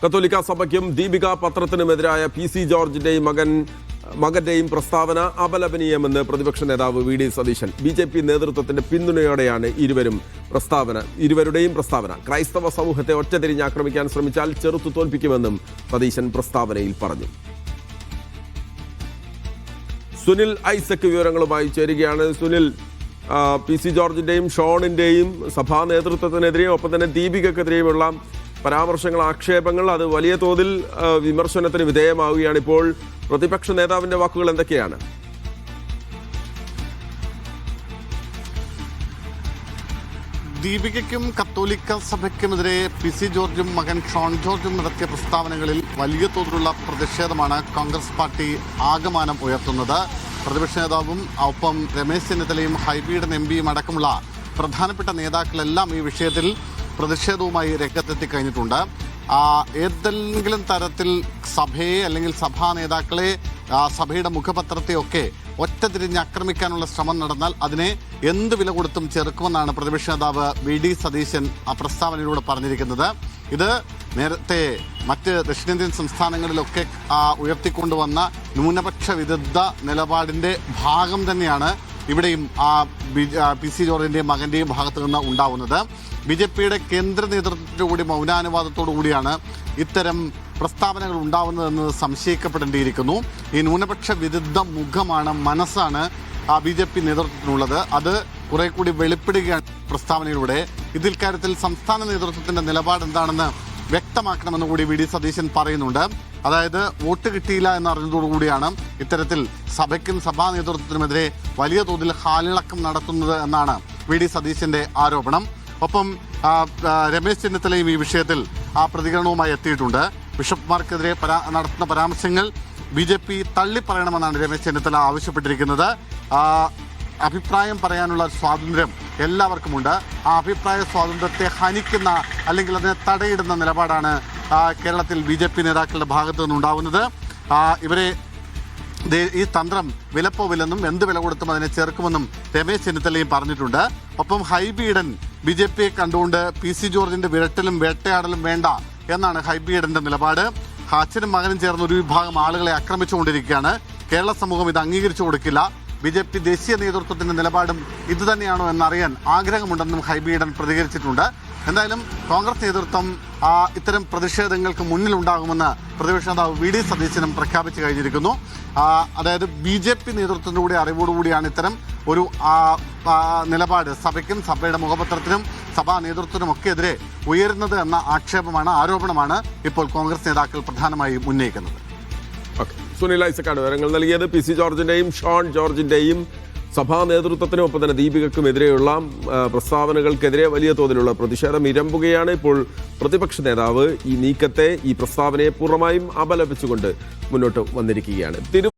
കത്തോലിക്ക സഭയ്ക്കും Deepika പത്രത്തിനുമെതിരായ P C ജോർജിന്റെയും മകന്റെയും പ്രസ്താവന അപലപനീയമെന്ന് പ്രതിപക്ഷ നേതാവ് വി ഡി സതീശൻ. ബി.ജെ.പി. നേതൃത്വത്തിന്റെ പിന്തുണയോടെയാണ് ഇരുവരുടെയും പ്രസ്താവന. ക്രൈസ്തവ സമൂഹത്തെ ഒറ്റതിരിഞ്ഞ് ആക്രമിക്കാൻ ശ്രമിച്ചാൽ ചെറുത്തു തോൽപ്പിക്കുമെന്നും സതീശൻ പ്രസ്താവനയിൽ പറഞ്ഞു. സുനിൽ ഐസക് വിവരങ്ങളുമായി ചേരുകയാണ്. സുനിൽ, പി സി ജോർജിന്റെയും ഷോണിന്റെയും സഭാ നേതൃത്വത്തിനെതിരെയും ഒപ്പം തന്നെ ദീപികക്കെതിരെയുമുള്ള പരാമർശങ്ങൾ, ആക്ഷേപങ്ങൾ അത് വലിയ തോതിൽ വിമർശനത്തിന് വിധേയമാവുകയാണ്. ഇപ്പോൾ പ്രതിപക്ഷ നേതാവിന്റെ വാക്കുകൾ എന്തൊക്കെയാണ്? ദീപികയ്ക്കും കത്തോലിക്ക സഭയ്ക്കുമെതിരെ പി സി ജോർജും മകൻ ഷോൺ ജോർജും നടത്തിയ പ്രസ്താവനകളിൽ വലിയ തോതിലുള്ള പ്രതിഷേധമാണ് കോൺഗ്രസ് പാർട്ടി ആകമാനം ഉയർത്തുന്നത്. പ്രതിപക്ഷ നേതാവും ഒപ്പം രമേശ് ചെന്നിത്തലയും ഹൈബീഡൻ എം.പിയും അടക്കമുള്ള പ്രധാനപ്പെട്ട നേതാക്കളെല്ലാം ഈ വിഷയത്തിൽ പ്രതിഷേധവുമായി രംഗത്തെത്തി കഴിഞ്ഞിട്ടുണ്ട്. ഏതെങ്കിലും തരത്തിൽ സഭയെ അല്ലെങ്കിൽ സഭാ നേതാക്കളെ, സഭയുടെ മുഖപത്രത്തെയൊക്കെ ഒറ്റതിരിഞ്ഞ് ആക്രമിക്കാനുള്ള ശ്രമം നടന്നാൽ അതിനെ എന്ത് വില കൊടുത്തും ചെറുക്കുമെന്നാണ് പ്രതിപക്ഷ നേതാവ് വി ഡി സതീശൻ ആ പ്രസ്താവനയിലൂടെ പറഞ്ഞിരിക്കുന്നത്. ഇത് നേരത്തെ മറ്റ് ദക്ഷിണേന്ത്യൻ സംസ്ഥാനങ്ങളിലൊക്കെ ഉയർത്തിക്കൊണ്ടുവന്ന ന്യൂനപക്ഷ വിരുദ്ധ നിലപാടിൻ്റെ ഭാഗം തന്നെയാണ് ഇവിടെയും പി സി ജോർജിൻ്റെയും മകൻ്റെയും ഭാഗത്തു നിന്ന് ഉണ്ടാവുന്നത്. ബി.ജെ.പിയുടെ കേന്ദ്ര നേതൃത്വത്തിൻ്റെ കൂടി മൗനാനുവാദത്തോടു കൂടിയാണ് ഇത്തരം പ്രസ്താവനകൾ ഉണ്ടാവുന്നതെന്ന് സംശയിക്കപ്പെടേണ്ടിയിരിക്കുന്നു. ഈ ന്യൂനപക്ഷ വിരുദ്ധ മുഖമാണ്, മനസ്സാണ് ബി.ജെ.പി. നേതൃത്വത്തിനുള്ളത്. അത് കുറെ കൂടി വെളിപ്പെടുകയാണ് പ്രസ്താവനയിലൂടെ. ഇതിൽ കാര്യത്തിൽ സംസ്ഥാന നേതൃത്വത്തിൻ്റെ നിലപാട് എന്താണെന്ന് വ്യക്തമാക്കണമെന്ന് കൂടി വി ഡി സതീശൻ പറയുന്നുണ്ട്. അതായത് വോട്ട് കിട്ടിയില്ല എന്നറിഞ്ഞതോടുകൂടിയാണ് ഇത്തരത്തിൽ സഭയ്ക്കും സഭാ നേതൃത്വത്തിനുമെതിരെ വലിയ തോതിൽ ഹാലിളക്കം നടത്തുന്നത് എന്നാണ് വി ഡി സതീശന്റെ ആരോപണം. ഒപ്പം രമേശ് ചെന്നിത്തലയും ഈ വിഷയത്തിൽ പ്രതികരണവുമായി എത്തിയിട്ടുണ്ട്. ബിഷപ്പ്മാർക്കെതിരെ നടത്തുന്ന പരാമർശങ്ങൾ ബി.ജെ.പി. തള്ളിപ്പറയണമെന്നാണ് രമേശ് ചെന്നിത്തല ആവശ്യപ്പെട്ടിരിക്കുന്നത്. അഭിപ്രായം പറയാനുള്ള സ്വാതന്ത്ര്യം എല്ലാവർക്കുമുണ്ട്. ആ അഭിപ്രായ സ്വാതന്ത്ര്യത്തെ ഹനിക്കുന്ന അല്ലെങ്കിൽ അതിനെ തടയിടുന്ന നിലപാടാണ് കേരളത്തിൽ ബി.ജെ.പി. നേതാക്കളുടെ ഭാഗത്തു നിന്നുണ്ടാവുന്നത്. ഇവരെ ഈ തന്ത്രം വിലപ്പോവില്ലെന്നും എന്ത് വില കൊടുത്തും അതിനെ ചേർക്കുമെന്നും രമേശ് ചെന്നിത്തലയും പറഞ്ഞിട്ടുണ്ട്. ഒപ്പം ഹൈബീഡൻ ബി.ജെ.പിയെ കണ്ടുകൊണ്ട് പി സി ജോർജിന്റെ വിരട്ടലും വേട്ടയാടലും വേണ്ട എന്നാണ് ഹൈബീഡന്റെ നിലപാട്. അച്ഛനും മകനും ചേർന്ന് ഒരു വിഭാഗം ആളുകളെ ആക്രമിച്ചുകൊണ്ടിരിക്കുകയാണ്. കേരള സമൂഹം ഇത് അംഗീകരിച്ചു കൊടുക്കില്ല. ബി.ജെ.പി. ദേശീയ നേതൃത്വത്തിന്റെ നിലപാടും ഇതുതന്നെയാണോ എന്നറിയാൻ ആഗ്രഹമുണ്ടെന്നും ഹൈബീഡൻ പ്രതികരിച്ചിട്ടുണ്ട്. എന്തായാലും കോൺഗ്രസ് നേതൃത്വം ഇത്തരം പ്രതിഷേധങ്ങൾക്ക് മുന്നിലുണ്ടാകുമെന്ന് പ്രതിപക്ഷ നേതാവ് വി ഡി സതീശനും പ്രഖ്യാപിച്ചു കഴിഞ്ഞിരിക്കുന്നു. അതായത് ബി.ജെ.പി. നേതൃത്വത്തിൻ്റെ കൂടി അറിവോടുകൂടിയാണ് ഇത്തരം ഒരു നിലപാട് സഭയ്ക്കും സഭയുടെ മുഖപത്രത്തിനും സഭാ നേതൃത്വത്തിനും ഒക്കെ എതിരെ ഉയരുന്നത് എന്ന ആരോപണമാണ് ഇപ്പോൾ കോൺഗ്രസ് നേതാക്കൾ പ്രധാനമായും ഉന്നയിക്കുന്നത്. സുനിൽ ഐസക്കാണ് വിവരങ്ങൾ നൽകിയത്. പി സി ജോർജിന്റെയും ഷോൺ ജോർജിന്റെയും സഭാ നേതൃത്വത്തിനും ഒപ്പം തന്നെ ദീപികക്കുമെതിരെയുള്ള പ്രസ്താവനകൾക്കെതിരെ വലിയ തോതിലുള്ള പ്രതിഷേധം ഇരമ്പുകയാണ്. ഇപ്പോൾ പ്രതിപക്ഷ നേതാവ് ഈ നീക്കത്തെ, ഈ പ്രസ്താവനയെ പൂർണ്ണമായും അപലപിച്ചുകൊണ്ട് മുന്നോട്ട് വന്നിരിക്കുകയാണ്.